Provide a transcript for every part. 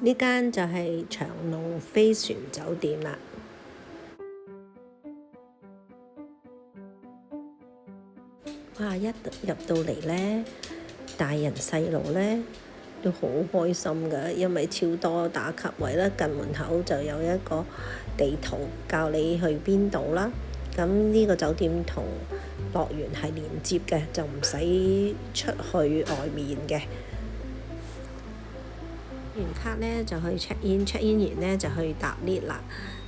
呢間就係長隆飛船酒店啦。哇！一入到嚟呢，大人細路呢都好開心㗎，因為超多打卡位啦。近門口就有一個地圖教你去邊度啦。咁呢個酒店同樂園係連接嘅，就唔使出去外面嘅。完卡呢就去 check in 完呢就去搭 lift 啦。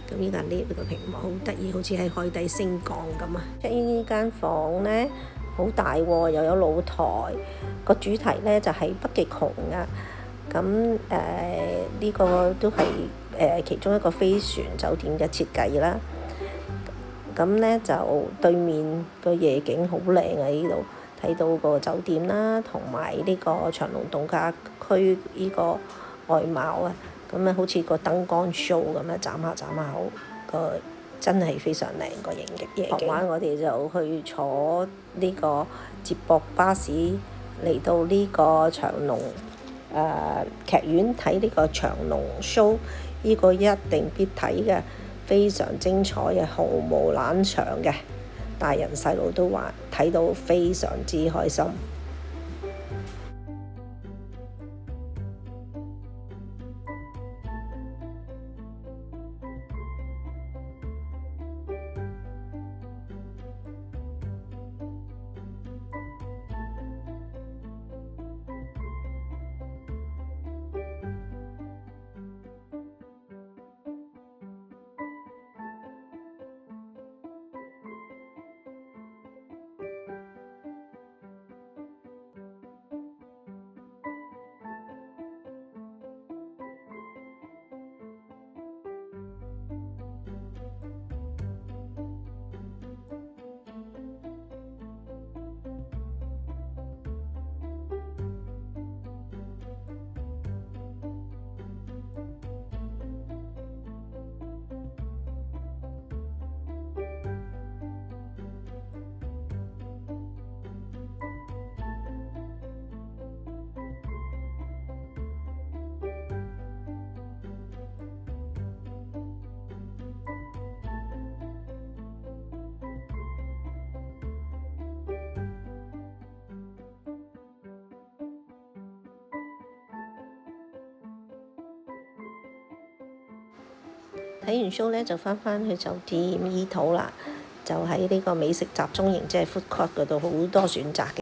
咁呢間 lift 個屏幕好得意，好似喺海底升降咁啊！check in呢間房呢好大喎，又有露台，個主題呢就係北極熊啊。咁呢個都係其中一個飛船酒店嘅設計啦。咁呢就對面個夜景好靚啊！呢度睇到個酒店啦，同埋呢個長隆度假區呢個外貌啊，咁啊好似個燈光 show 咁啊，眨下好個真係非常靚個夜景。傍晚我哋就去坐呢個接駁巴士嚟到呢個長隆劇院睇呢個長隆 show， 呢個一定必睇嘅，非常精彩嘅，毫無冷場嘅，大人細路都話睇到非常之開心。睇完 show 呢，就翻去酒店醫肚啦，就喺呢個美食集中營，即係 food court 嗰度好多選擇嘅。